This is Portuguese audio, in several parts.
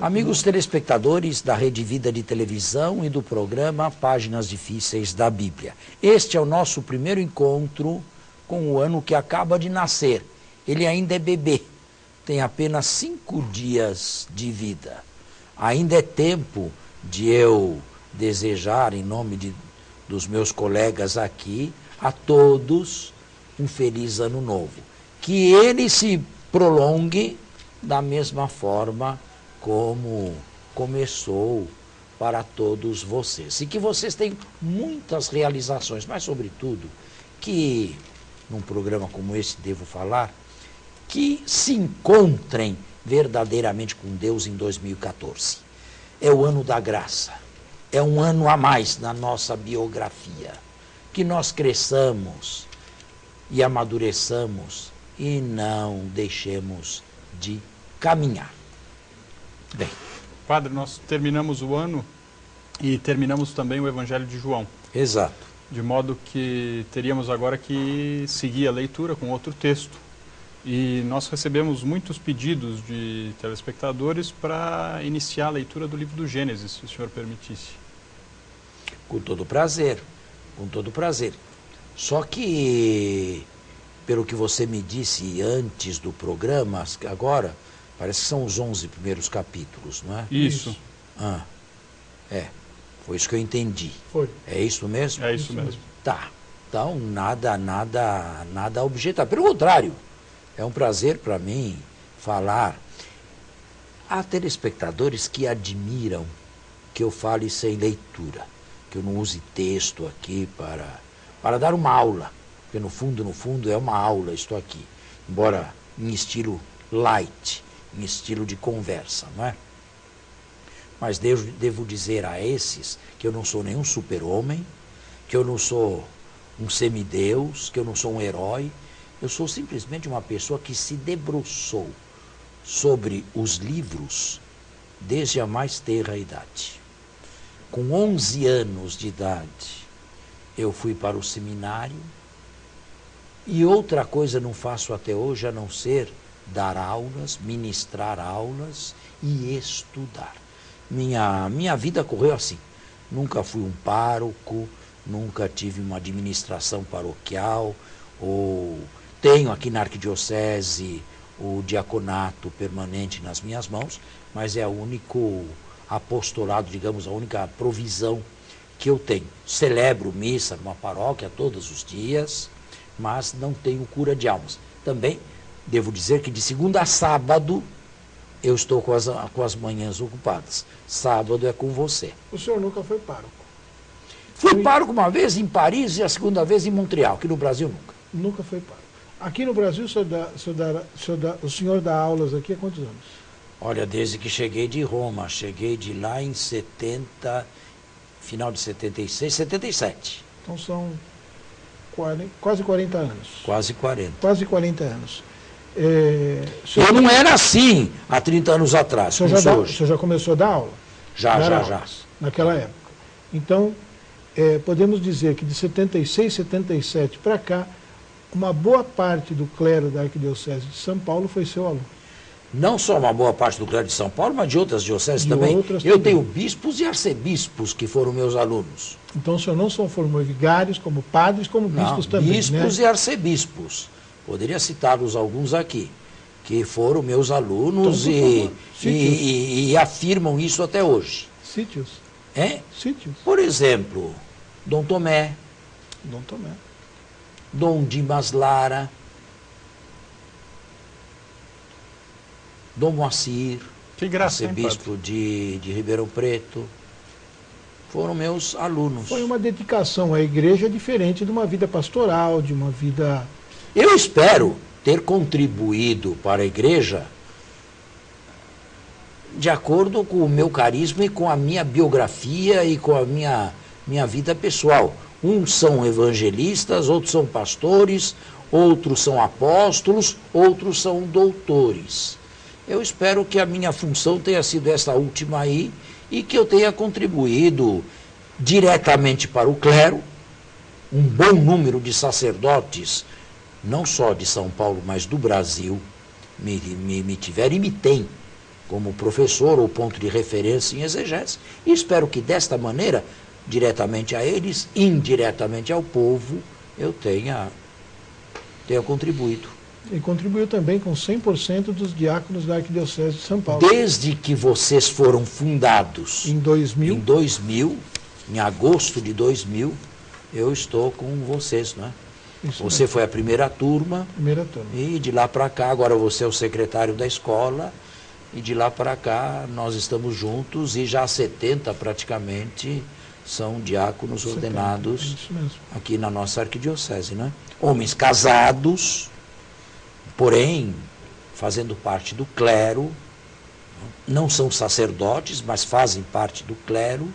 Amigos telespectadores da Rede Vida de Televisão e do programa Páginas Difíceis da Bíblia. Este é o nosso primeiro encontro com o ano que acaba de nascer. Ele ainda é bebê, tem apenas 5 dias de vida. Ainda é tempo de eu desejar, em nome dos meus colegas aqui, a todos um feliz ano novo. Que ele se prolongue da mesma forma como começou para todos vocês. E que vocês tenham muitas realizações, mas sobretudo que, num programa como esse, devo falar, que se encontrem verdadeiramente com Deus em 2014. É o ano da graça, é um ano a mais na nossa biografia. Que nós cresçamos e amadureçamos e não deixemos de caminhar. Bem, Padre, nós terminamos o ano e terminamos também o Evangelho de João. Exato. De modo que teríamos agora que seguir a leitura com outro texto. E nós recebemos muitos pedidos de telespectadores para iniciar a leitura do livro do Gênesis, se o senhor permitisse. Com todo prazer, com todo prazer. Só que, pelo que você me disse antes do programa, agora, parece que são os 11 primeiros capítulos, não é? Isso. Foi isso que eu entendi. Foi. É isso mesmo? É isso mesmo. Tá. Então, nada a objetar. Pelo contrário, é um prazer para mim falar. Há telespectadores que admiram que eu fale sem leitura, que eu não use texto aqui para dar uma aula, porque no fundo é uma aula isto aqui, embora em estilo light, em estilo de conversa, não é? Mas devo dizer a esses que eu não sou nenhum super-homem, que eu não sou um semideus, que eu não sou um herói. Eu sou simplesmente uma pessoa que se debruçou sobre os livros desde a mais tenra idade. Com 11 anos de idade, eu fui para o seminário e outra coisa não faço até hoje a não ser dar aulas, ministrar aulas e estudar. Minha vida correu assim. Nunca fui um pároco, nunca tive uma administração paroquial, ou tenho aqui na arquidiocese o diaconato permanente nas minhas mãos, mas é o único apostolado, digamos, a única provisão que eu tenho. Celebro missa numa paróquia todos os dias, mas não tenho cura de almas. Também devo dizer que de segunda a sábado eu estou com as manhãs ocupadas. Sábado é com você. O senhor nunca foi pároco? Fui pároco uma vez em Paris e a segunda vez em Montreal, aqui no Brasil nunca. Nunca foi pároco. Aqui no Brasil, o senhor dá aulas aqui há quantos anos? Olha, desde que cheguei de Roma, cheguei de lá em 70, final de 76, 77. Então são quase 40 anos. Quase 40. Quase 40 anos. Eu não era assim há 30 anos atrás, o senhor já começou a dar aula? Já. Naquela época. Então, podemos dizer que de 76, 77 para cá, uma boa parte do clero da Arquidiocese de São Paulo foi seu aluno. Não só uma boa parte do clero de São Paulo, mas de outras dioceses também. Eu tenho bispos e arcebispos que foram meus alunos. Então o senhor não só formou vigários, como padres, como bispos também, bispos, né? E arcebispos. Poderia citá-los alguns aqui, que foram meus alunos então, e afirmam isso até hoje. Sítios. Sítios. Por exemplo, Dom Tomé. Dom Dimas Lara, Dom Moacir, arcebispo de Ribeirão Preto, foram meus alunos. Foi uma dedicação à igreja diferente de uma vida pastoral, de uma vida... Eu espero ter contribuído para a igreja de acordo com o meu carisma e com a minha biografia e com a minha vida pessoal. Uns são evangelistas, outros são pastores, outros são apóstolos, outros são doutores. Eu espero que a minha função tenha sido essa última aí e que eu tenha contribuído diretamente para o clero, um bom número de sacerdotes, não só de São Paulo, mas do Brasil, me tiveram e me têm como professor ou ponto de referência em exegese, e espero que desta maneira, diretamente a eles, indiretamente ao povo, eu tenha contribuído. E contribuiu também com 100% dos diáconos da Arquidiocese de São Paulo. Desde que vocês foram fundados Em 2000, em agosto de 2000, eu estou com vocês, não é? Isso Você mesmo. foi a primeira turma, Primeira turma. e de lá para cá, agora você é o secretário da escola, e de lá para cá nós estamos juntos, e já 70 praticamente são diáconos 70, ordenados isso mesmo. aqui na nossa arquidiocese, né? Homens casados, porém fazendo parte do clero, não são sacerdotes, mas fazem parte do clero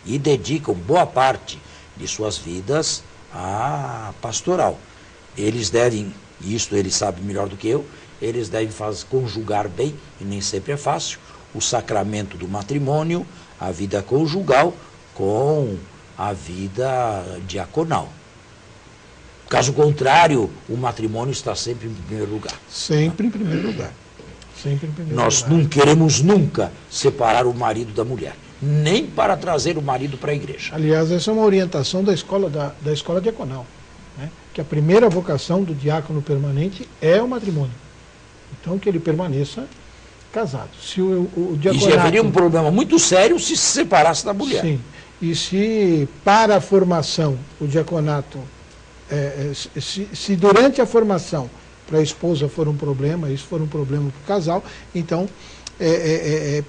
e dedicam boa parte de suas vidas à pastoral. Eles devem, isto ele sabe melhor do que eu, eles devem conjugar bem, e nem sempre é fácil, o sacramento do matrimônio, a vida conjugal, com a vida diaconal. Caso contrário, o matrimônio está sempre em primeiro lugar. Sempre em primeiro lugar. Sempre em primeiro Nós lugar. não queremos nunca separar o marido da mulher, nem para trazer o marido para a igreja. Aliás, essa é uma orientação da escola diaconal, né? Que a primeira vocação do diácono permanente é o matrimônio. Então, que ele permaneça casado. Se o E diaconato... já haveria um problema muito sério se separasse da mulher. Sim. E se para a formação o diaconato, se durante a formação para a esposa for um problema, isso for um problema para o casal, então é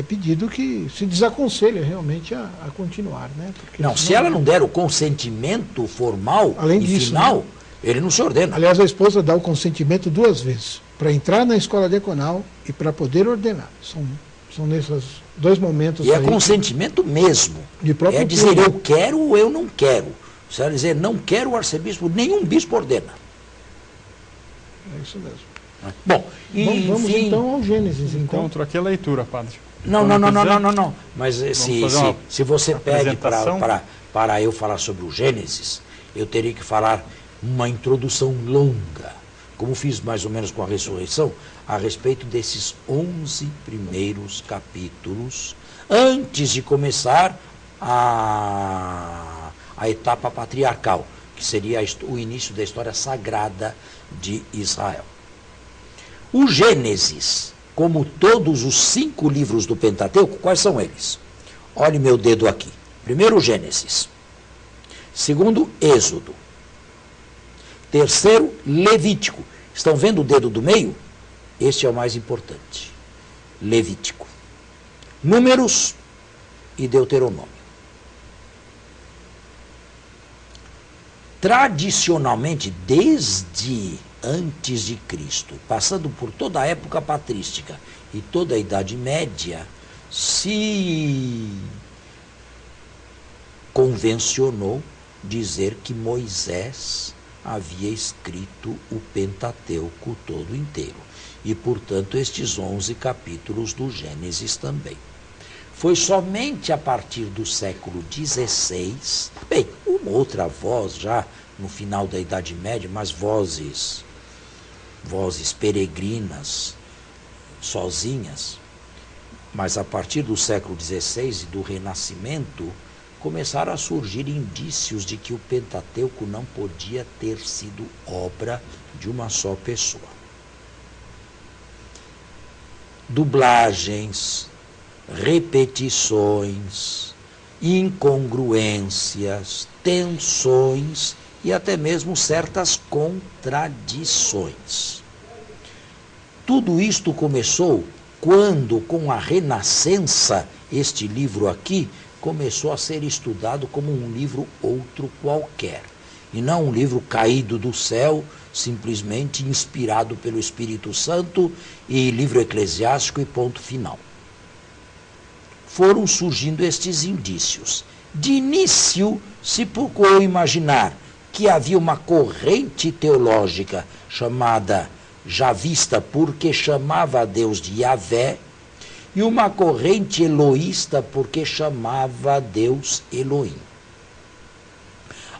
pedido que se desaconselhe realmente a continuar, né? Porque Não, se ela não der o consentimento formal Além e disso, final, né? ele não se ordena. Aliás, a esposa dá o consentimento 2 vezes, para entrar na escola diaconal e para poder ordenar. São nesses 2 momentos E é aí consentimento mesmo. de próprio É dizer pleno. eu quero ou eu não quero. Se ela dizer não quero, o arcebispo, nenhum bispo ordena. É isso mesmo. Bom, Vamos enfim... então ao Gênesis. Então. Encontro aqui a leitura, padre. Não. Mas fazer uma se você pede apresentação? para eu falar sobre o Gênesis, eu teria que falar uma introdução longa, como fiz mais ou menos com a ressurreição, a respeito desses 11 primeiros capítulos, antes de começar a etapa patriarcal, que seria o início da história sagrada de Israel. O Gênesis, como todos os 5 livros do Pentateuco, quais são eles? Olhe meu dedo aqui. Primeiro, Gênesis. Segundo, Êxodo. Terceiro, Levítico. Estão vendo o dedo do meio? Este é o mais importante. Levítico. Números e Deuteronômio. Tradicionalmente, desde antes de Cristo, passando por toda a época patrística e toda a Idade Média, se convencionou dizer que Moisés havia escrito o Pentateuco todo inteiro. E, portanto, estes 11 capítulos do Gênesis também. Foi somente a partir do século XVI, bem, uma outra voz já no final da Idade Média, mas vozes peregrinas, sozinhas, mas a partir do século XVI e do Renascimento, começaram a surgir indícios de que o Pentateuco não podia ter sido obra de uma só pessoa. Dublagens, repetições, incongruências, tensões e até mesmo certas contradições. Tudo isto começou quando, com a Renascença, este livro aqui começou a ser estudado como um livro outro qualquer, e não um livro caído do céu, simplesmente inspirado pelo Espírito Santo e livro eclesiástico e ponto final. Foram surgindo estes indícios. De início, se procurou imaginar que havia uma corrente teológica chamada javista, porque chamava a Deus de Yahvé, e uma corrente eloísta, porque chamava a Deus Elohim.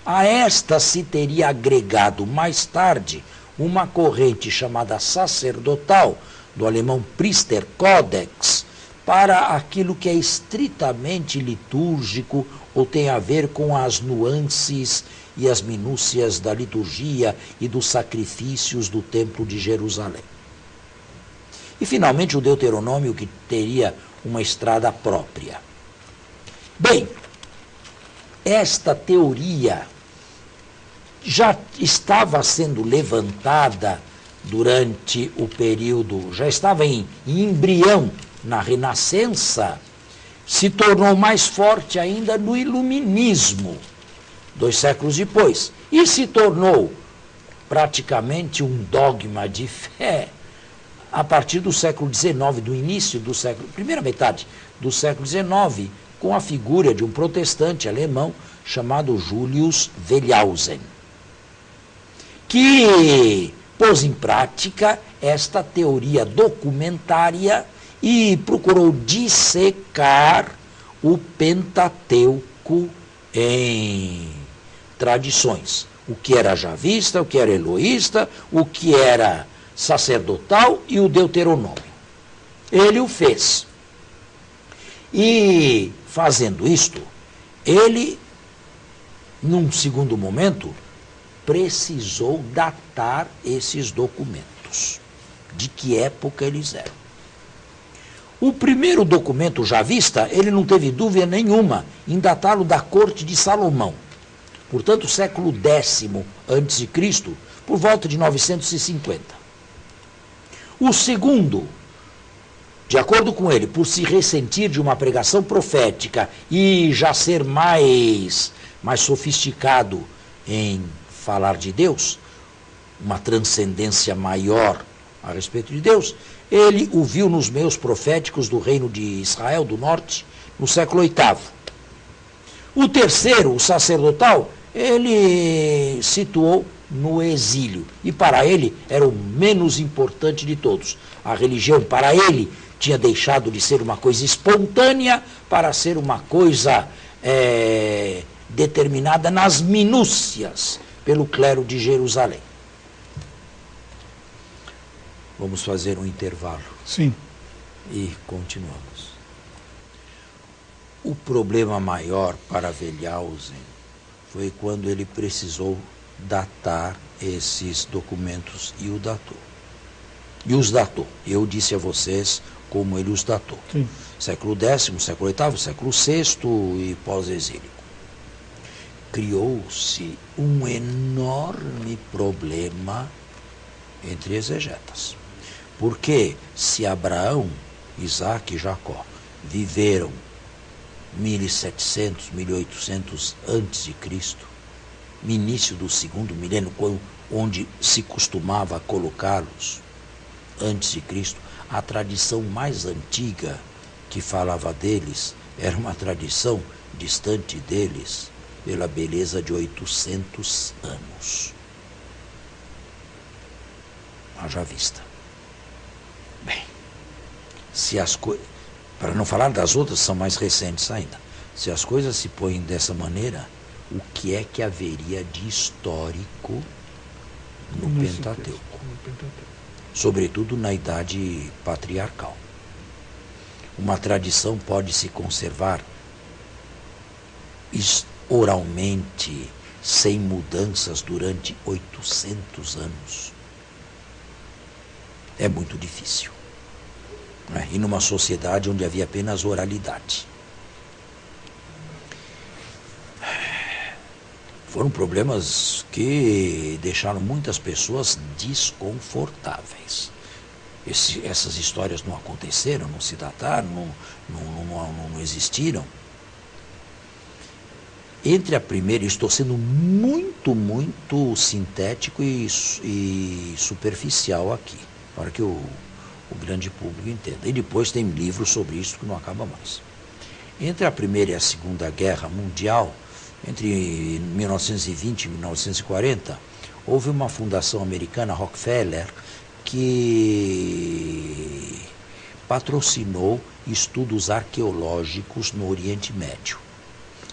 A esta se teria agregado mais tarde uma corrente chamada sacerdotal, do alemão Priesterkodex, para aquilo que é estritamente litúrgico ou tem a ver com as nuances e as minúcias da liturgia e dos sacrifícios do Templo de Jerusalém. E, finalmente, o Deuteronômio, que teria uma estrada própria. Bem, esta teoria já estava sendo levantada durante o período, já estava em embrião na Renascença, se tornou mais forte ainda no Iluminismo, 2 séculos depois, e se tornou praticamente um dogma de fé a partir do século XIX, do início do século, primeira metade do século XIX, com a figura de um protestante alemão chamado Julius Wellhausen, que pôs em prática esta teoria documentária e procurou dissecar o Pentateuco em tradições. O que era javista, o que era eloísta, o que era sacerdotal e o Deuteronômio. Ele o fez. E, fazendo isto, ele, num segundo momento, precisou datar esses documentos. De que época eles eram. O primeiro documento javista, ele não teve dúvida nenhuma em datá-lo da corte de Salomão. Portanto, século X a.C., por volta de 950. O segundo, de acordo com ele, por se ressentir de uma pregação profética e já ser mais sofisticado em falar de Deus, uma transcendência maior a respeito de Deus, ele o viu nos meios proféticos do reino de Israel do Norte, no século VIII. O terceiro, o sacerdotal, ele situou no exílio. E para ele era o menos importante de todos. A religião, para ele, tinha deixado de ser uma coisa espontânea para ser uma coisa determinada nas minúcias pelo clero de Jerusalém. Vamos fazer um intervalo. Sim. E continuamos. O problema maior para Wellhausen foi quando ele precisou datar esses documentos e o datou. E os datou. Eu disse a vocês como ele os datou. Sim. Século X, século VIII, século VI e pós-exílico. Criou-se um enorme problema entre exegetas. Porque se Abraão, Isaac e Jacó viveram 1700, 1800 antes de Cristo, no início do segundo milênio, onde se costumava colocá-los antes de Cristo, a tradição mais antiga que falava deles era uma tradição distante deles pela beleza de 800 anos. Haja vista. Bem, se as coisas, para não falar das outras, são mais recentes ainda, se as coisas se põem dessa maneira, o que é que haveria de histórico no Pentateuco? Sobretudo na idade patriarcal. Uma tradição pode se conservar oralmente, sem mudanças, durante 800 anos. É muito difícil. Né? E numa sociedade onde havia apenas oralidade. Foram problemas que deixaram muitas pessoas desconfortáveis. Essas histórias não aconteceram, não se dataram, não existiram. Entre a primeira, estou sendo muito sintético e superficial aqui, para que o grande público entenda. E depois tem livros sobre isso que não acaba mais. Entre a Primeira e a Segunda Guerra Mundial, entre 1920 e 1940, houve uma fundação americana, Rockefeller, que patrocinou estudos arqueológicos no Oriente Médio.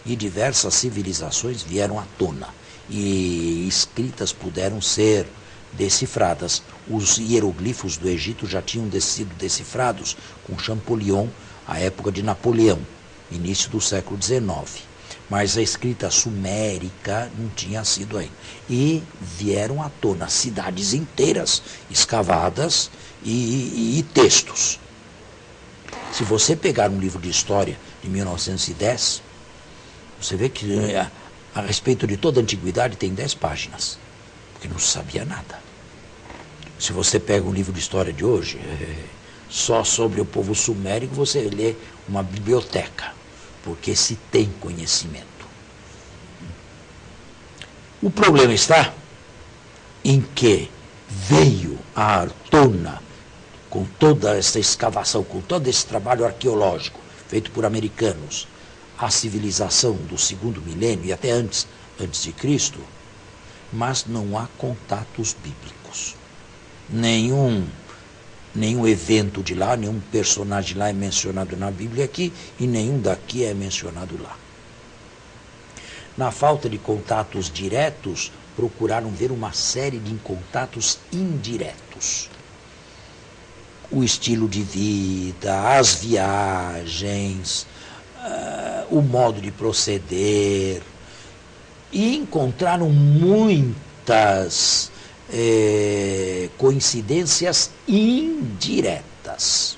E diversas civilizações vieram à tona. E escritas puderam ser decifradas. Os hieroglifos do Egito já tinham sido decifrados com Champollion, à época de Napoleão, início do século XIX. Mas a escrita sumérica não tinha sido ainda. E vieram à tona cidades inteiras escavadas e textos. Se você pegar um livro de história de 1910, você vê que a respeito de toda a antiguidade tem 10 páginas, porque não se sabia nada. Se você pega um livro de história de hoje, só sobre o povo sumérico, você lê uma biblioteca, porque se tem conhecimento. O problema está em que veio à tona, com toda essa escavação, com todo esse trabalho arqueológico feito por americanos, a civilização do 2º milênio e até antes de Cristo, mas não há contatos bíblicos. Nenhum evento de lá, nenhum personagem lá é mencionado na Bíblia aqui e nenhum daqui é mencionado lá. Na falta de contatos diretos, procuraram ver uma série de contatos indiretos. O estilo de vida, as viagens, o modo de proceder, e encontraram muitas coincidências indiretas,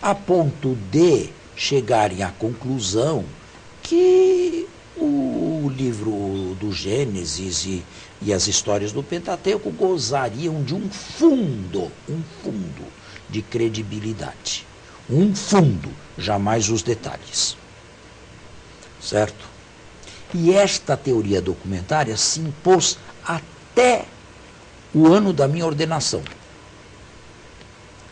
a ponto de chegarem à conclusão que o livro do Gênesis e as histórias do Pentateuco gozariam de um fundo de credibilidade. Um fundo, jamais os detalhes. Certo? E esta teoria documentária se impôs até o ano da minha ordenação.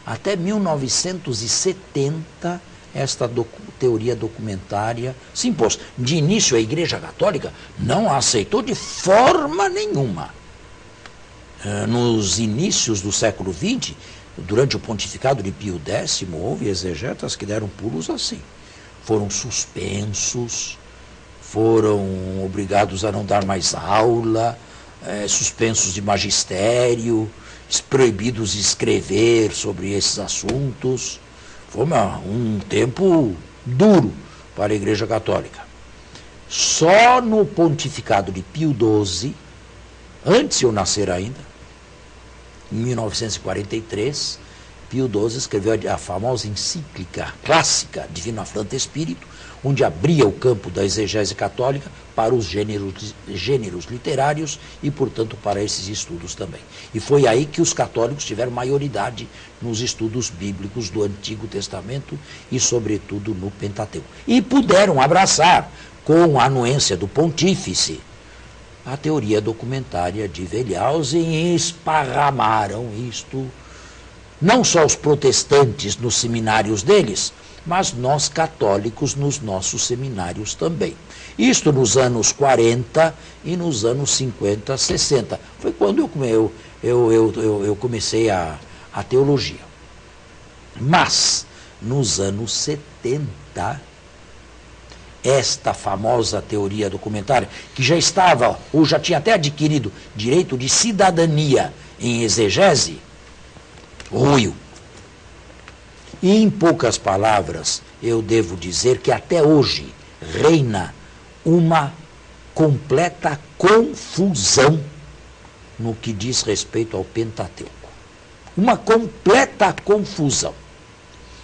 Até 1970, esta teoria documentária se impôs. De início, a Igreja Católica não a aceitou de forma nenhuma. Nos inícios do século XX, durante o pontificado de Pio X, houve exegetas que deram pulos assim. Foram suspensos, foram obrigados a não dar mais aula, suspensos de magistério, proibidos de escrever sobre esses assuntos. Foi um tempo duro para a Igreja Católica. Só no pontificado de Pio XII, antes de eu nascer ainda, em 1943, Pio XII escreveu a famosa encíclica clássica Divino Afflante Spiritu, onde abria o campo da exegese católica para os gêneros literários e, portanto, para esses estudos também. E foi aí que os católicos tiveram maioridade nos estudos bíblicos do Antigo Testamento e, sobretudo, no Pentateuco. E puderam abraçar, com a anuência do pontífice, a teoria documentária de Wellhausen e esparramaram isto, não só os protestantes nos seminários deles, mas nós católicos nos nossos seminários também. Isto nos anos 40 e nos anos 50, 60. Foi quando eu comecei a teologia. Mas, nos anos 70, esta famosa teoria documentária, que já estava, ou já tinha até adquirido direito de cidadania em exegese, ruiu. E, em poucas palavras, eu devo dizer que até hoje reina uma completa confusão no que diz respeito ao Pentateuco. Uma completa confusão.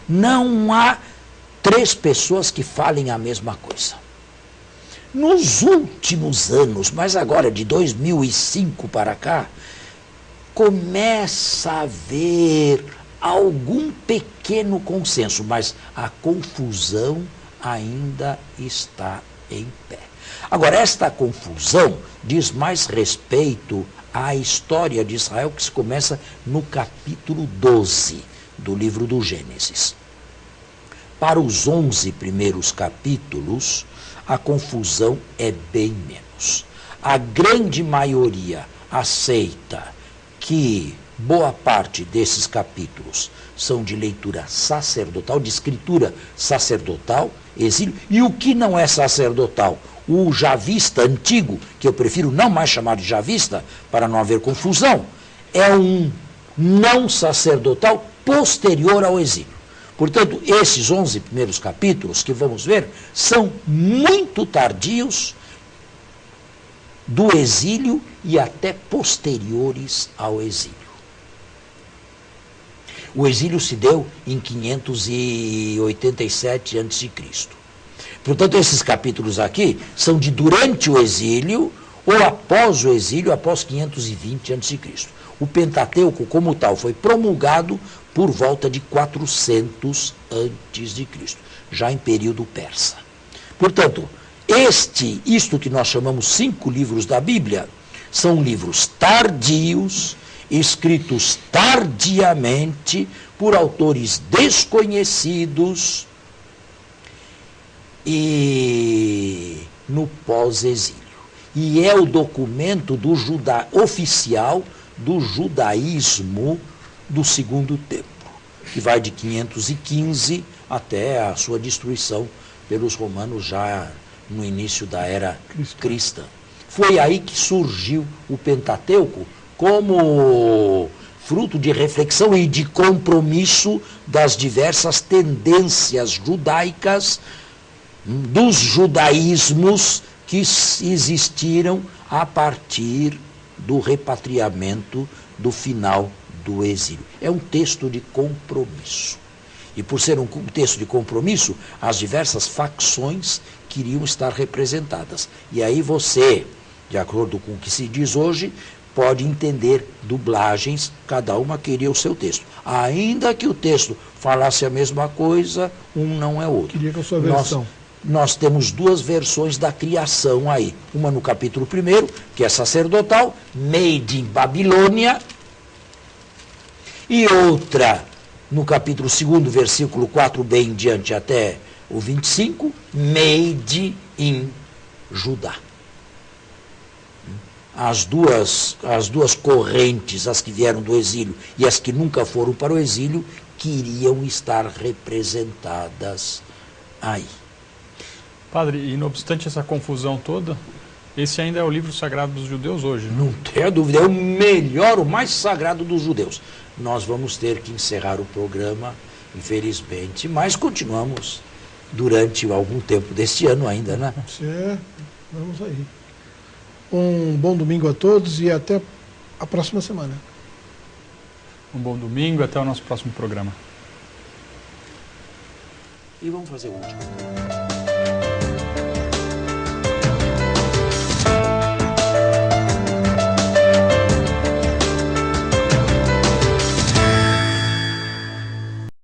Não há 3 pessoas que falem a mesma coisa. Nos últimos anos, mas agora de 2005 para cá, começa a haver algum pequeno consenso, mas a confusão ainda está em pé. Agora, esta confusão diz mais respeito à história de Israel, que se começa no capítulo 12 do livro do Gênesis. Para os 11 primeiros capítulos, a confusão é bem menos. A grande maioria aceita que boa parte desses capítulos são de leitura sacerdotal, de escritura sacerdotal, exílio, e o que não é sacerdotal, O javista antigo, que eu prefiro não mais chamar de javista, para não haver confusão, é um não sacerdotal posterior ao exílio. Portanto, esses 11 primeiros capítulos que vamos ver são muito tardios do exílio e até posteriores ao exílio. O exílio se deu em 587 a.C. Portanto, esses capítulos aqui são de durante o exílio ou após o exílio, após 520 a.C. O Pentateuco, como tal, foi promulgado por volta de 400 a.C., já em período persa. Portanto, isto que nós chamamos 5 livros da Bíblia, são livros tardios, escritos tardiamente por autores desconhecidos e no pós-exílio. E é o documento oficial do judaísmo do Segundo Templo, que vai de 515 até a sua destruição pelos romanos já no início da era cristã. Foi aí que surgiu o Pentateuco como fruto de reflexão e de compromisso das diversas tendências judaicas, dos judaísmos que existiram a partir do repatriamento do final do exílio. É um texto de compromisso. E por ser um texto de compromisso, as diversas facções queriam estar representadas. E aí você, de acordo com o que se diz hoje, pode entender dublagens, cada uma queria o seu texto. Ainda que o texto falasse a mesma coisa, um não é outro. Queria que a sua versão. Nós temos 2 versões da criação aí. Uma no capítulo 1, que é sacerdotal, made in Babilônia, e outra no capítulo 2, versículo 4, bem em diante até o 25, made in Judá. As duas correntes, as que vieram do exílio e as que nunca foram para o exílio, queriam estar representadas aí. Padre, e não obstante essa confusão toda, esse ainda é o livro sagrado dos judeus hoje, né? Não tenho dúvida, é o melhor, o mais sagrado dos judeus. Nós vamos ter que encerrar o programa, infelizmente, mas continuamos durante algum tempo deste ano ainda, né? Vamos aí. Um bom domingo a todos e até a próxima semana. Um bom domingo e até o nosso próximo programa. E vamos fazer o último.